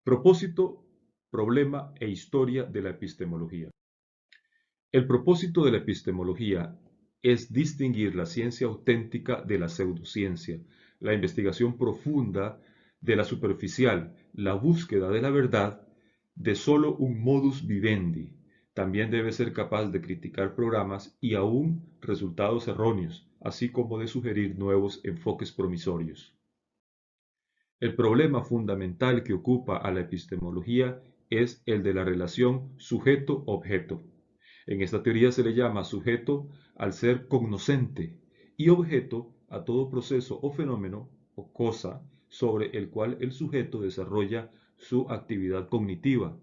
Propósito, problema e historia de la epistemología. El propósito de la epistemología es distinguir la ciencia auténtica de la pseudociencia, la investigación profunda de la superficial, la búsqueda de la verdad de solo un modus vivendi. También debe ser capaz de criticar programas y aún resultados erróneos, así como de sugerir nuevos enfoques promisorios. El problema fundamental que ocupa a la epistemología es el de la relación sujeto-objeto. En esta teoría se le llama sujeto al ser cognoscente y objeto a todo proceso o fenómeno o cosa sobre el cual el sujeto desarrolla su actividad cognitiva.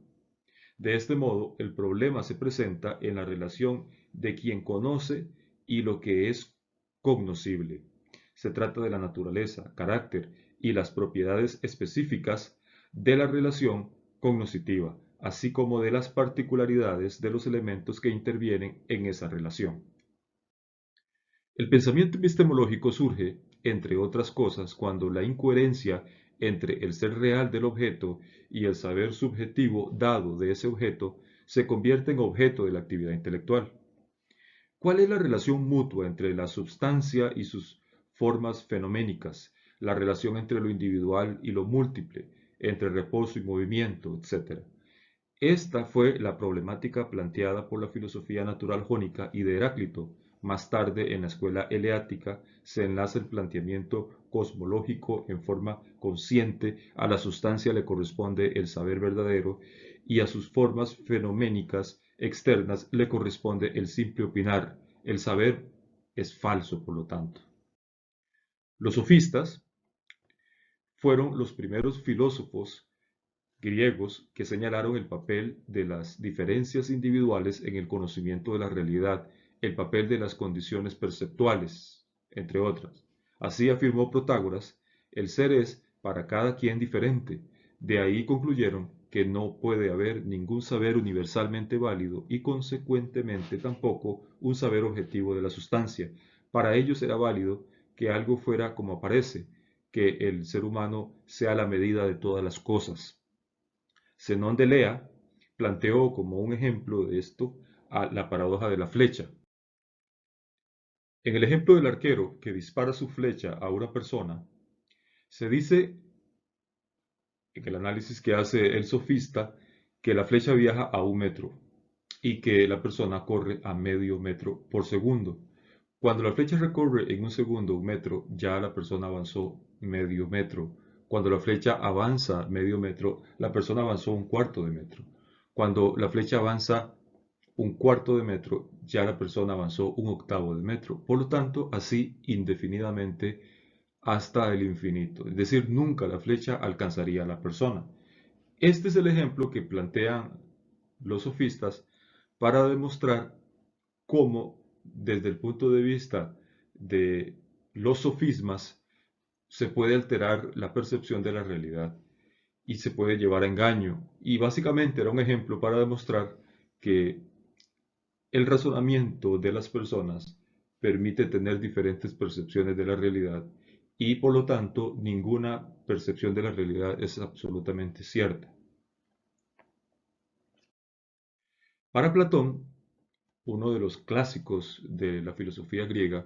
De este modo, el problema se presenta en la relación de quien conoce y lo que es cognoscible. Se trata de la naturaleza, carácter y las propiedades específicas de la relación cognoscitiva, así como de las particularidades de los elementos que intervienen en esa relación. El pensamiento epistemológico surge, entre otras cosas, cuando la incoherencia entre el ser real del objeto y el saber subjetivo dado de ese objeto se convierte en objeto de la actividad intelectual. ¿Cuál es la relación mutua entre la substancia y sus formas fenoménicas, la relación entre lo individual y lo múltiple, entre reposo y movimiento, etcétera? Esta fue la problemática planteada por la filosofía natural jónica y de Heráclito. Más tarde, en la escuela eleática, se enlaza el planteamiento cosmológico en forma consciente, a la sustancia le corresponde el saber verdadero y a sus formas fenoménicas externas le corresponde el simple opinar. El saber es falso, por lo tanto. Los sofistas fueron los primeros filósofos griegos que señalaron el papel de las diferencias individuales en el conocimiento de la realidad, el papel de las condiciones perceptuales, entre otras. Así afirmó Protágoras, el ser es para cada quien diferente. De ahí concluyeron que no puede haber ningún saber universalmente válido y consecuentemente tampoco un saber objetivo de la sustancia. Para ellos era válido que algo fuera como aparece, que el ser humano sea la medida de todas las cosas. Zenón de Lea planteó como un ejemplo de esto a la paradoja de la flecha. En el ejemplo del arquero que dispara su flecha a una persona, se dice en el análisis que hace el sofista que la flecha viaja a 1 metro y que la persona corre a medio metro por segundo. Cuando la flecha recorre en un segundo 1 metro, ya la persona avanzó medio metro. Cuando la flecha avanza medio metro, la persona avanzó 1/4 de metro. Cuando la flecha avanza 1/4 de metro, ya la persona avanzó 1/8 de metro. Por lo tanto, así indefinidamente hasta el infinito. Es decir, nunca la flecha alcanzaría a la persona. Este es el ejemplo que plantean los sofistas para demostrar cómo, desde el punto de vista de los sofismas, se puede alterar la percepción de la realidad y se puede llevar a engaño. Y básicamente era un ejemplo para demostrar que el razonamiento de las personas permite tener diferentes percepciones de la realidad y por lo tanto ninguna percepción de la realidad es absolutamente cierta. Para Platón, uno de los clásicos de la filosofía griega,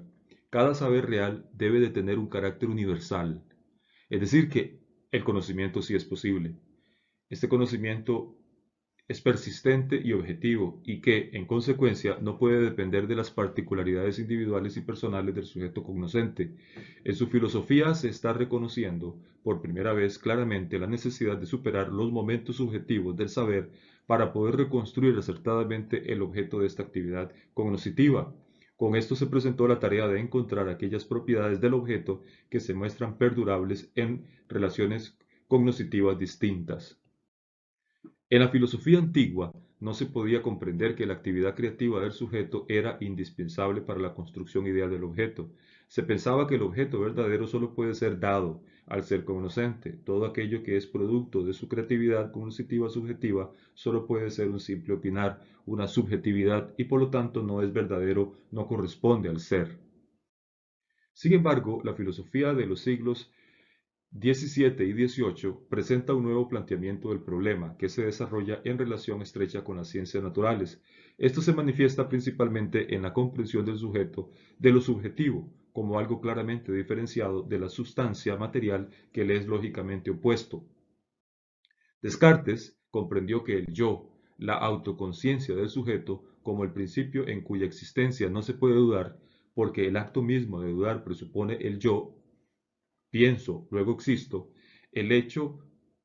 cada saber real debe de tener un carácter universal, es decir, que el conocimiento sí es posible. Este conocimiento es persistente y objetivo y que, en consecuencia, no puede depender de las particularidades individuales y personales del sujeto cognoscente. En su filosofía se está reconociendo por primera vez claramente la necesidad de superar los momentos subjetivos del saber para poder reconstruir acertadamente el objeto de esta actividad cognoscitiva. Con esto se presentó la tarea de encontrar aquellas propiedades del objeto que se muestran perdurables en relaciones cognoscitivas distintas. En la filosofía antigua no se podía comprender que la actividad creativa del sujeto era indispensable para la construcción ideal del objeto. Se pensaba que el objeto verdadero solo puede ser dado al ser cognoscente. Todo aquello que es producto de su creatividad cognoscitiva subjetiva solo puede ser un simple opinar, una subjetividad y por lo tanto no es verdadero, no corresponde al ser. Sin embargo, la filosofía de los siglos 17 y 18 presenta un nuevo planteamiento del problema que se desarrolla en relación estrecha con las ciencias naturales. Esto se manifiesta principalmente en la comprensión del sujeto de lo subjetivo como algo claramente diferenciado de la sustancia material que le es lógicamente opuesto. Descartes comprendió que el yo, la autoconciencia del sujeto, como el principio en cuya existencia no se puede dudar, porque el acto mismo de dudar presupone el yo, pienso, luego existo, el hecho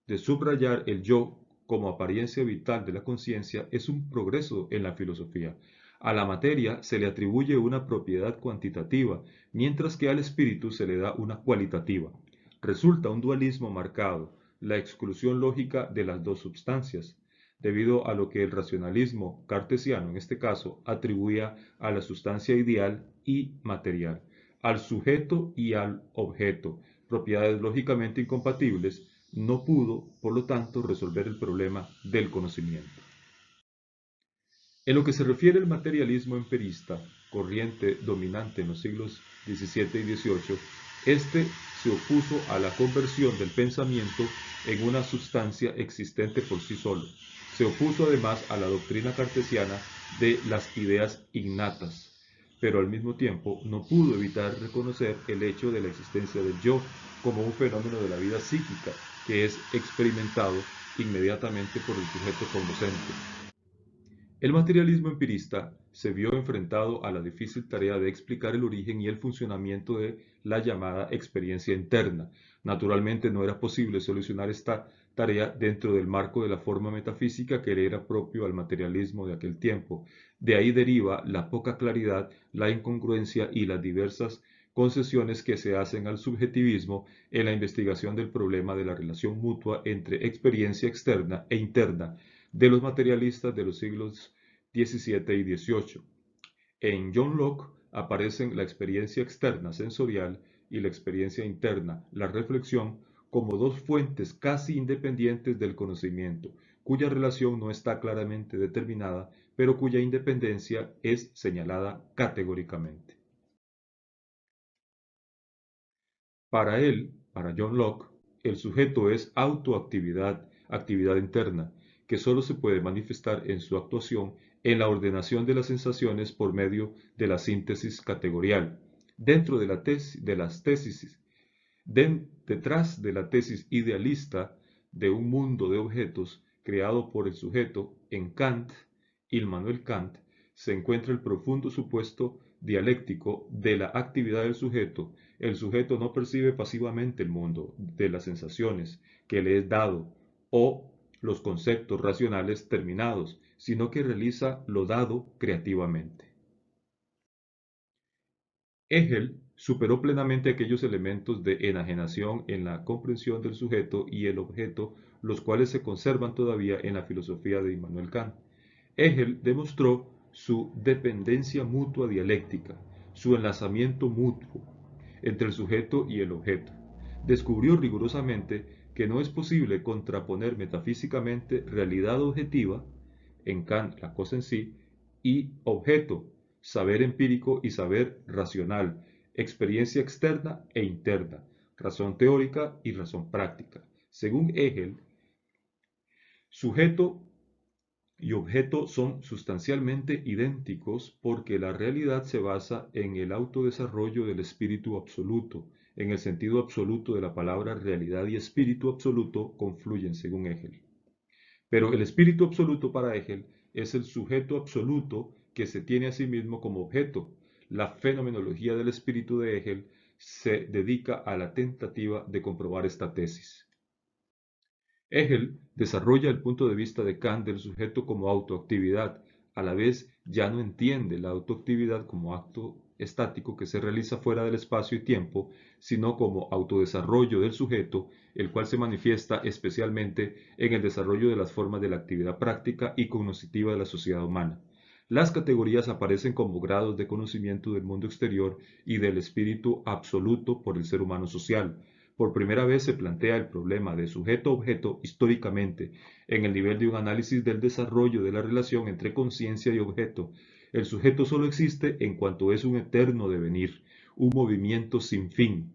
de subrayar el yo como apariencia vital de la conciencia es un progreso en la filosofía. A la materia se le atribuye una propiedad cuantitativa, mientras que al espíritu se le da una cualitativa. Resulta un dualismo marcado, la exclusión lógica de las dos substancias, debido a lo que el racionalismo cartesiano, en este caso, atribuía a la sustancia ideal y material, al sujeto y al objeto, propiedades lógicamente incompatibles, no pudo, por lo tanto, resolver el problema del conocimiento. En lo que se refiere al materialismo empirista, corriente dominante en los siglos XVII y XVIII, este se opuso a la conversión del pensamiento en una sustancia existente por sí solo. Se opuso además a la doctrina cartesiana de las ideas innatas, pero al mismo tiempo no pudo evitar reconocer el hecho de la existencia del yo como un fenómeno de la vida psíquica que es experimentado inmediatamente por el sujeto cognoscente. El materialismo empirista se vio enfrentado a la difícil tarea de explicar el origen y el funcionamiento de la llamada experiencia interna. Naturalmente no era posible solucionar esta tarea dentro del marco de la forma metafísica que le era propio al materialismo de aquel tiempo. De ahí deriva la poca claridad, la incongruencia y las diversas concesiones que se hacen al subjetivismo en la investigación del problema de la relación mutua entre experiencia externa e interna de los materialistas de los siglos XVII y XVIII. En John Locke aparecen la experiencia externa sensorial y la experiencia interna, la reflexión, como dos fuentes casi independientes del conocimiento, cuya relación no está claramente determinada, pero cuya independencia es señalada categóricamente. Para él, para John Locke, el sujeto es autoactividad, actividad interna, que sólo se puede manifestar en su actuación en la ordenación de las sensaciones por medio de la síntesis categorial. Dentro de, las tesis, detrás de la tesis idealista de un mundo de objetos creado por el sujeto en Kant, Immanuel Kant, se encuentra el profundo supuesto dialéctico de la actividad del sujeto. El sujeto no percibe pasivamente el mundo de las sensaciones que le es dado o los conceptos racionales terminados, sino que realiza lo dado creativamente. Hegel superó plenamente aquellos elementos de enajenación en la comprensión del sujeto y el objeto, los cuales se conservan todavía en la filosofía de Immanuel Kant. Hegel demostró su dependencia mutua dialéctica, su enlazamiento mutuo entre el sujeto y el objeto. Descubrió rigurosamente que no es posible contraponer metafísicamente realidad objetiva, en Kant la cosa en sí, y objeto, saber empírico y saber racional, experiencia externa e interna, razón teórica y razón práctica. Según Hegel, sujeto y objeto son sustancialmente idénticos porque la realidad se basa en el autodesarrollo del espíritu absoluto. En el sentido absoluto de la palabra, realidad y espíritu absoluto confluyen según Hegel. Pero el espíritu absoluto para Hegel es el sujeto absoluto que se tiene a sí mismo como objeto. La fenomenología del espíritu de Hegel se dedica a la tentativa de comprobar esta tesis. Hegel desarrolla el punto de vista de Kant del sujeto como autoactividad, a la vez ya no entiende la autoactividad como acto estático que se realiza fuera del espacio y tiempo, sino como autodesarrollo del sujeto, el cual se manifiesta especialmente en el desarrollo de las formas de la actividad práctica y cognoscitiva de la sociedad humana. Las categorías aparecen como grados de conocimiento del mundo exterior y del espíritu absoluto por el ser humano social. Por primera vez se plantea el problema de sujeto-objeto históricamente en el nivel de un análisis del desarrollo de la relación entre conciencia y objeto. El sujeto solo existe en cuanto es un eterno devenir, un movimiento sin fin.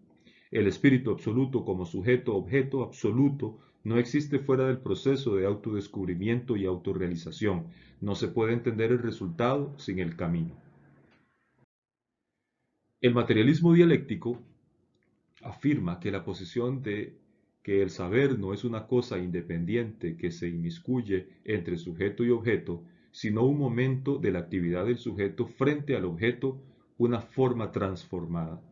El espíritu absoluto como sujeto-objeto absoluto no existe fuera del proceso de autodescubrimiento y autorrealización. No se puede entender el resultado sin el camino. El materialismo dialéctico afirma que la posición de que el saber no es una cosa independiente que se inmiscuye entre sujeto y objeto, sino un momento de la actividad del sujeto frente al objeto, una forma transformada.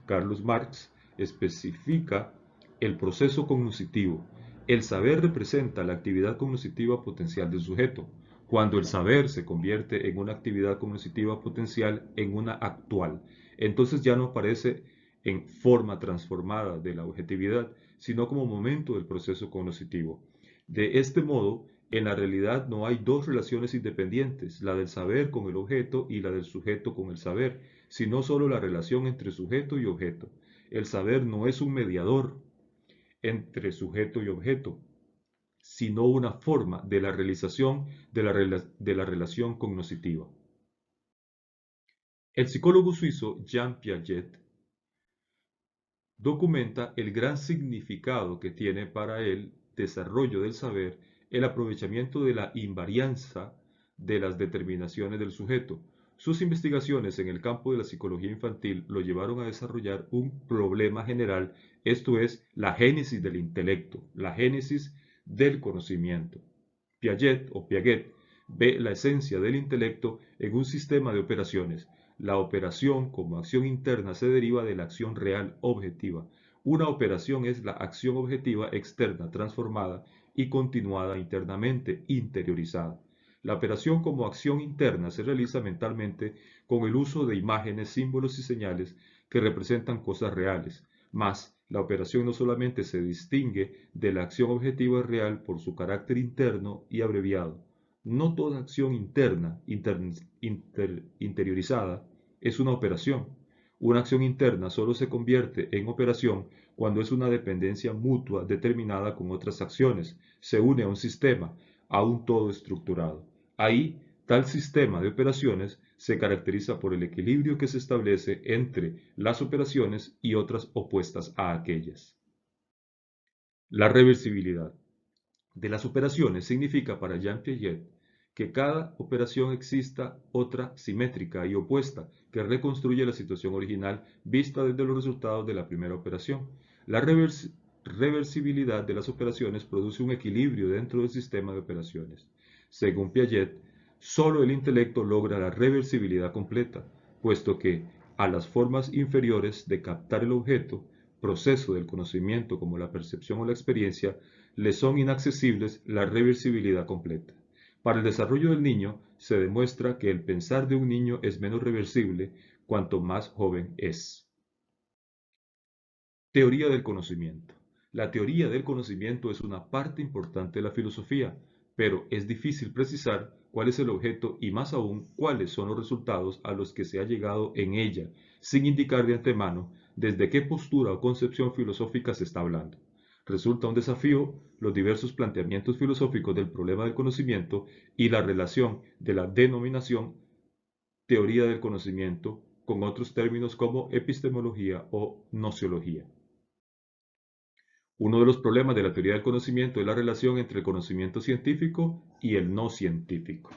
Carlos Marx, especifica el proceso cognoscitivo. El saber representa la actividad cognoscitiva potencial del sujeto. Cuando el saber se convierte en una actividad cognoscitiva potencial en una actual, entonces ya no aparece en forma transformada de la objetividad, sino como momento del proceso cognoscitivo. De este modo, en la realidad no hay dos relaciones independientes, la del saber con el objeto y la del sujeto con el saber, sino solo la relación entre sujeto y objeto. El saber no es un mediador entre sujeto y objeto, sino una forma de la realización de la relación cognoscitiva. El psicólogo suizo Jean Piaget documenta el gran significado que tiene para el desarrollo del saber el aprovechamiento de la invarianza de las determinaciones del sujeto. Sus investigaciones en el campo de la psicología infantil lo llevaron a desarrollar un problema general, esto es, la génesis del intelecto, la génesis del conocimiento. Piaget ve la esencia del intelecto en un sistema de operaciones. La operación como acción interna se deriva de la acción real objetiva. Una operación es la acción objetiva externa transformada y continuada internamente, interiorizada. La operación como acción interna se realiza mentalmente con el uso de imágenes, símbolos y señales que representan cosas reales. Mas, la operación no solamente se distingue de la acción objetiva real por su carácter interno y abreviado. No toda acción interna, interiorizada, es una operación. Una acción interna solo se convierte en operación cuando es una dependencia mutua determinada con otras acciones, se une a un sistema, a un todo estructurado. Ahí, tal sistema de operaciones se caracteriza por el equilibrio que se establece entre las operaciones y otras opuestas a aquellas. La reversibilidad de las operaciones significa para Jean Piaget que cada operación exista otra simétrica y opuesta que reconstruye la situación original vista desde los resultados de la primera operación. La reversibilidad de las operaciones produce un equilibrio dentro del sistema de operaciones. Según Piaget, solo el intelecto logra la reversibilidad completa, puesto que a las formas inferiores de captar el objeto, proceso del conocimiento como la percepción o la experiencia, le son inaccesibles la reversibilidad completa. Para el desarrollo del niño, se demuestra que el pensar de un niño es menos reversible cuanto más joven es. Teoría del conocimiento. La teoría del conocimiento es una parte importante de la filosofía, pero es difícil precisar cuál es el objeto y más aún cuáles son los resultados a los que se ha llegado en ella, sin indicar de antemano desde qué postura o concepción filosófica se está hablando. Resulta un desafío los diversos planteamientos filosóficos del problema del conocimiento y la relación de la denominación teoría del conocimiento con otros términos como epistemología o nociología. Uno de los problemas de la teoría del conocimiento es la relación entre el conocimiento científico y el no científico.